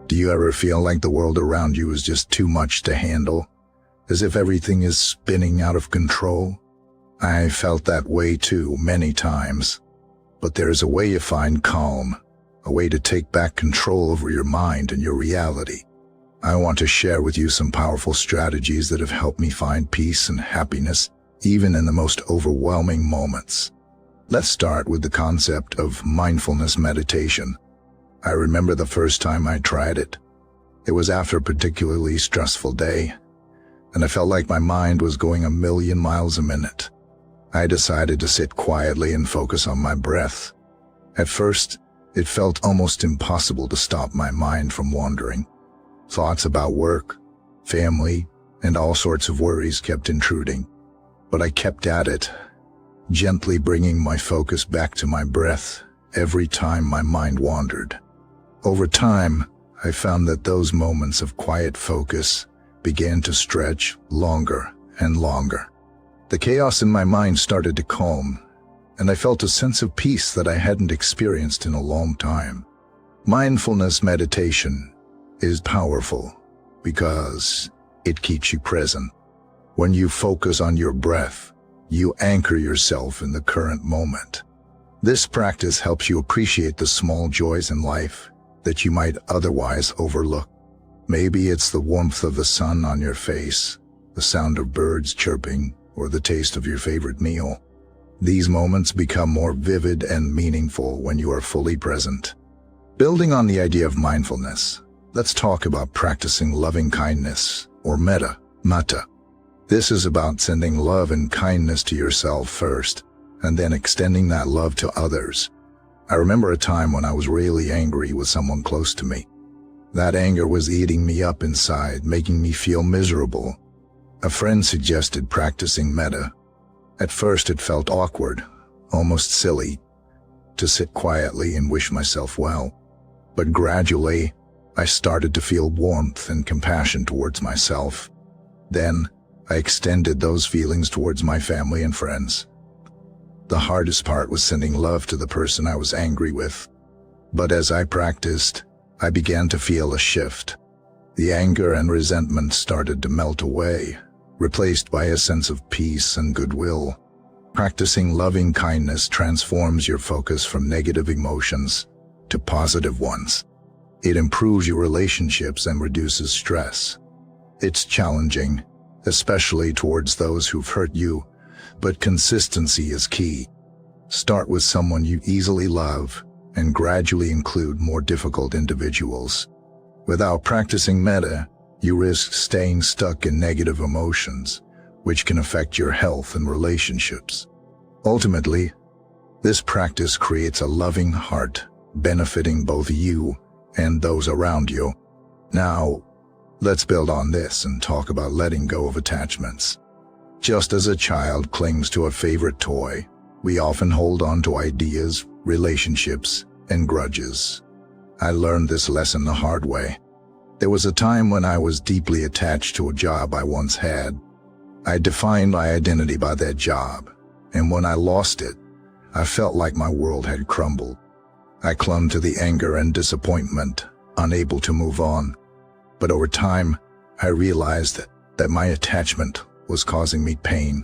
Do you ever feel like the world around you is just too much to handle? As if everything is spinning out of control? I felt that way too, many times. But there's a way you find calm, a way to take back control over your mind and your reality. I want to share with you some powerful strategies that have helped me find peace and happiness, even in the most overwhelming moments. Let's start with the concept of mindfulness meditation. I remember the first time I tried it. It was after a particularly stressful day, and I felt like my mind was going a million miles a minute. I decided to sit quietly and focus on my breath. At first, it felt almost impossible to stop my mind from wandering. Thoughts about work, family, and all sorts of worries kept intruding. But I kept at it, gently bringing my focus back to my breath every time my mind wandered. Over time, I found that those moments of quiet focus began to stretch longer and longer. The chaos in my mind started to calm, and I felt a sense of peace that I hadn't experienced in a long time. Mindfulness meditation is powerful because it keeps you present. When you focus on your breath, you anchor yourself in the current moment. This practice helps you appreciate the small joys in life that you might otherwise overlook. Maybe it's the warmth of the sun on your face, the sound of birds chirping, or the taste of your favorite meal. These moments become more vivid and meaningful when you are fully present. Building on the idea of mindfulness, let's talk about practicing loving kindness, or metta. This is about sending love and kindness to yourself first, and then extending that love to others. I remember a time when I was really angry with someone close to me. That anger was eating me up inside, making me feel miserable. A friend suggested practicing metta. At first it felt awkward, almost silly, to sit quietly and wish myself well. But gradually, I started to feel warmth and compassion towards myself. Then, I extended those feelings towards my family and friends. The hardest part was sending love to the person I was angry with. But as I practiced, I began to feel a shift. The anger and resentment started to melt away, replaced by a sense of peace and goodwill. Practicing loving kindness transforms your focus from negative emotions to positive ones. It improves your relationships and reduces stress. It's challenging, especially towards those who've hurt you, but consistency is key. Start with someone you easily love and gradually include more difficult individuals. Without practicing metta, you risk staying stuck in negative emotions, which can affect your health and relationships. Ultimately, this practice creates a loving heart, benefiting both you and those around you. Now, let's build on this and talk about letting go of attachments. Just as a child clings to a favorite toy, we often hold on to ideas, relationships, and grudges. I learned this lesson the hard way. There was a time when I was deeply attached to a job I once had. I defined my identity by that job, and when I lost it, I felt like my world had crumbled. I clung to the anger and disappointment, unable to move on. But over time, I realized that my attachment was causing me pain.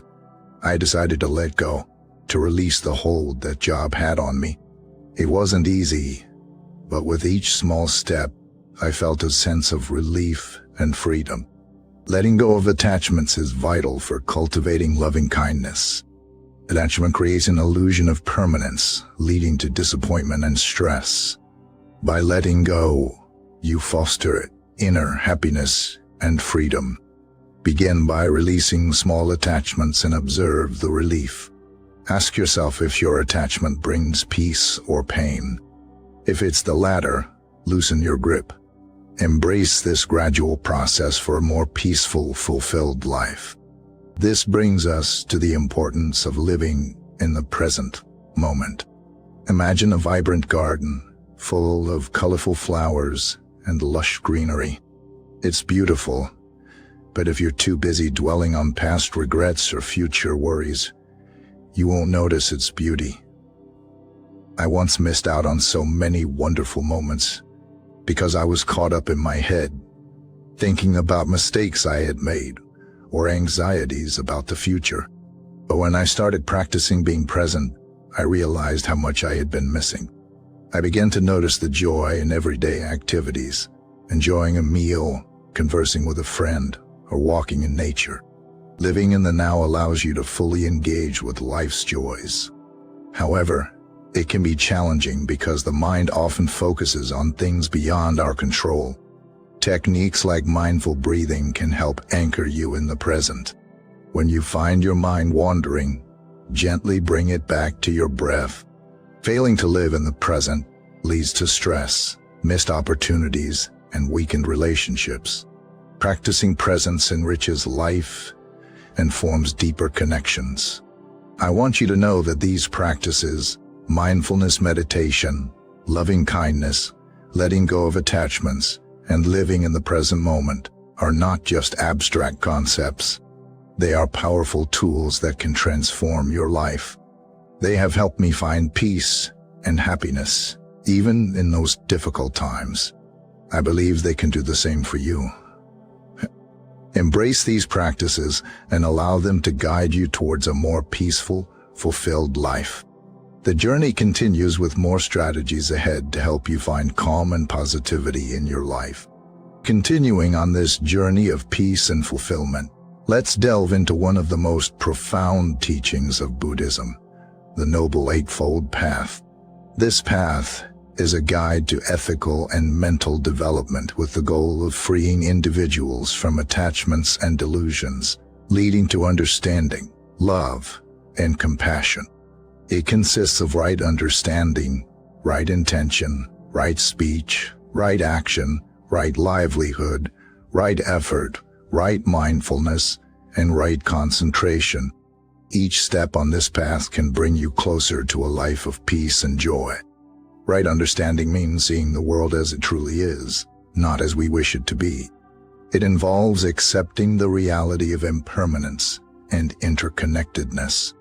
I decided to let go, to release the hold that job had on me. It wasn't easy, but with each small step, I felt a sense of relief and freedom. Letting go of attachments is vital for cultivating loving kindness. Attachment creates an illusion of permanence, leading to disappointment and stress. By letting go, you foster inner happiness and freedom. Begin by releasing small attachments and observe the relief. Ask yourself if your attachment brings peace or pain. If it's the latter, loosen your grip. Embrace this gradual process for a more peaceful, fulfilled life. This brings us to the importance of living in the present moment. Imagine a vibrant garden, full of colorful flowers and lush greenery. It's beautiful, but if you're too busy dwelling on past regrets or future worries, you won't notice its beauty. I once missed out on so many wonderful moments because I was caught up in my head, thinking about mistakes I had made or anxieties about the future. But when I started practicing being present, I realized how much I had been missing. I began to notice the joy in everyday activities, enjoying a meal, conversing with a friend, or walking in nature. Living in the now allows you to fully engage with life's joys. However, it can be challenging because the mind often focuses on things beyond our control. Techniques like mindful breathing can help anchor you in the present. When you find your mind wandering, gently bring it back to your breath. Failing to live in the present leads to stress, missed opportunities, and weakened relationships. Practicing presence enriches life and forms deeper connections. I want you to know that these practices, mindfulness meditation, loving kindness, letting go of attachments, and living in the present moment, are not just abstract concepts. They are powerful tools that can transform your life. They have helped me find peace and happiness, even in those difficult times. I believe they can do the same for you. Embrace these practices and allow them to guide you towards a more peaceful, fulfilled life. The journey continues with more strategies ahead to help you find calm and positivity in your life. Continuing on this journey of peace and fulfillment, let's delve into one of the most profound teachings of Buddhism, the Noble Eightfold Path. This path is a guide to ethical and mental development with the goal of freeing individuals from attachments and delusions, leading to understanding, love, and compassion. It consists of right understanding, right intention, right speech, right action, right livelihood, right effort, right mindfulness, and right concentration. Each step on this path can bring you closer to a life of peace and joy. Right understanding means seeing the world as it truly is, not as we wish it to be. It involves accepting the reality of impermanence and interconnectedness.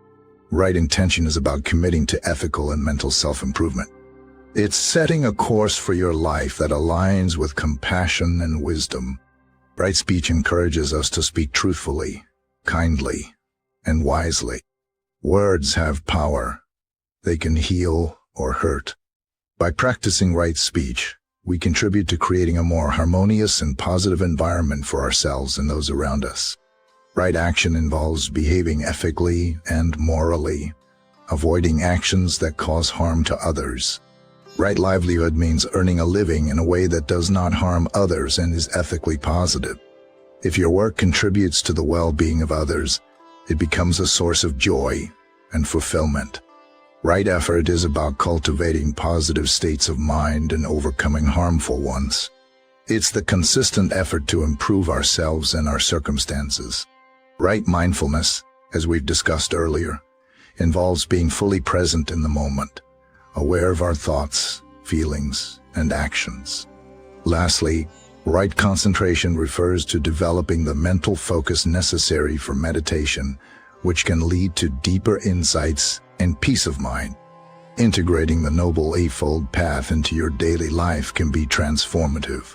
Right intention is about committing to ethical and mental self-improvement. It's setting a course for your life that aligns with compassion and wisdom. Right speech encourages us to speak truthfully, kindly, and wisely. Words have power. They can heal or hurt. By practicing right speech, we contribute to creating a more harmonious and positive environment for ourselves and those around us. Right action involves behaving ethically and morally, avoiding actions that cause harm to others. Right livelihood means earning a living in a way that does not harm others and is ethically positive. If your work contributes to the well-being of others, it becomes a source of joy and fulfillment. Right effort is about cultivating positive states of mind and overcoming harmful ones. It's the consistent effort to improve ourselves and our circumstances. Right mindfulness, as we've discussed earlier, involves being fully present in the moment, aware of our thoughts, feelings, and actions. Lastly, right concentration refers to developing the mental focus necessary for meditation, which can lead to deeper insights and peace of mind. Integrating the Noble Eightfold Path into your daily life can be transformative.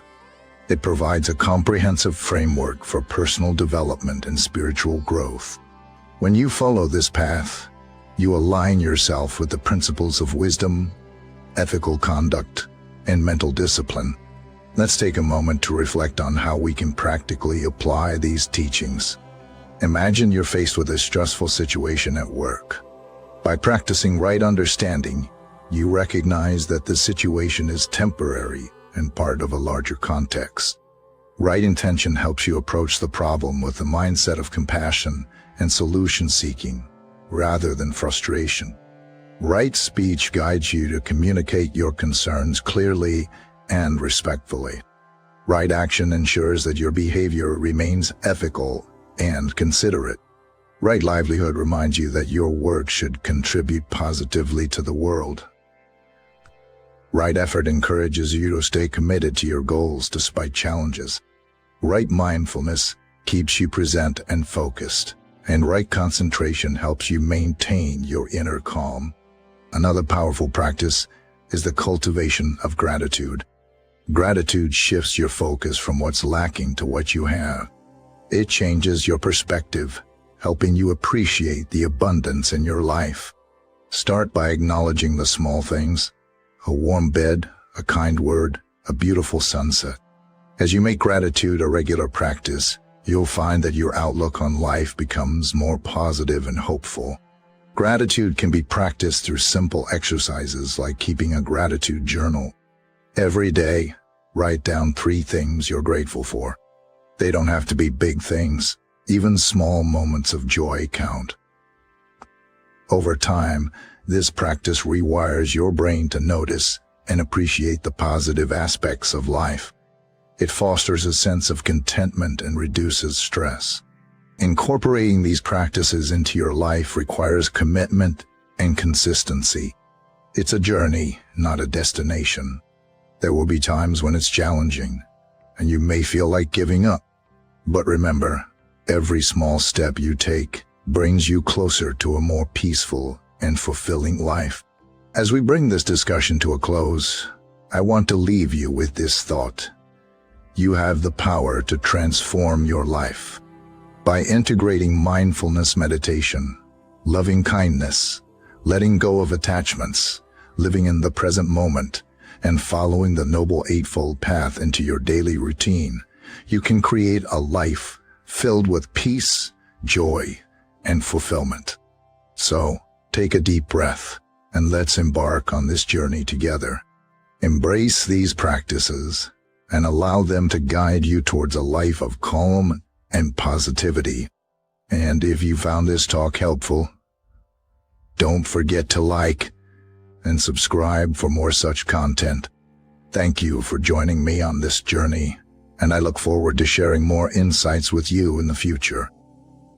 It provides a comprehensive framework for personal development and spiritual growth. When you follow this path, you align yourself with the principles of wisdom, ethical conduct, and mental discipline. Let's take a moment to reflect on how we can practically apply these teachings. Imagine you're faced with a stressful situation at work. By practicing right understanding, you recognize that the situation is temporary and part of a larger context. Right intention helps you approach the problem with a mindset of compassion and solution-seeking, rather than frustration. Right speech guides you to communicate your concerns clearly and respectfully. Right action ensures that your behavior remains ethical and considerate. Right livelihood reminds you that your work should contribute positively to the world. Right effort encourages you to stay committed to your goals despite challenges. Right mindfulness keeps you present and focused, and right concentration helps you maintain your inner calm. Another powerful practice is the cultivation of gratitude. Gratitude shifts your focus from what's lacking to what you have. It changes your perspective, helping you appreciate the abundance in your life. Start by acknowledging the small things: a warm bed, a kind word, a beautiful sunset. As you make gratitude a regular practice, you'll find that your outlook on life becomes more positive and hopeful. Gratitude can be practiced through simple exercises like keeping a gratitude journal. Every day, write down 3 things you're grateful for. They don't have to be big things. Even small moments of joy count. Over time, this practice rewires your brain to notice and appreciate the positive aspects of life. It fosters a sense of contentment and reduces stress. Incorporating these practices into your life requires commitment and consistency. It's a journey, not a destination. There will be times when it's challenging, and you may feel like giving up. But remember, every small step you take brings you closer to a more peaceful and fulfilling life. As we bring this discussion to a close, I want to leave you with this thought. You have the power to transform your life. By integrating mindfulness meditation, loving kindness, letting go of attachments, living in the present moment, and following the Noble Eightfold Path into your daily routine, you can create a life filled with peace, joy, and fulfillment. So, take a deep breath, and let's embark on this journey together. Embrace these practices, and allow them to guide you towards a life of calm and positivity. And if you found this talk helpful, don't forget to like and subscribe for more such content. Thank you for joining me on this journey, and I look forward to sharing more insights with you in the future.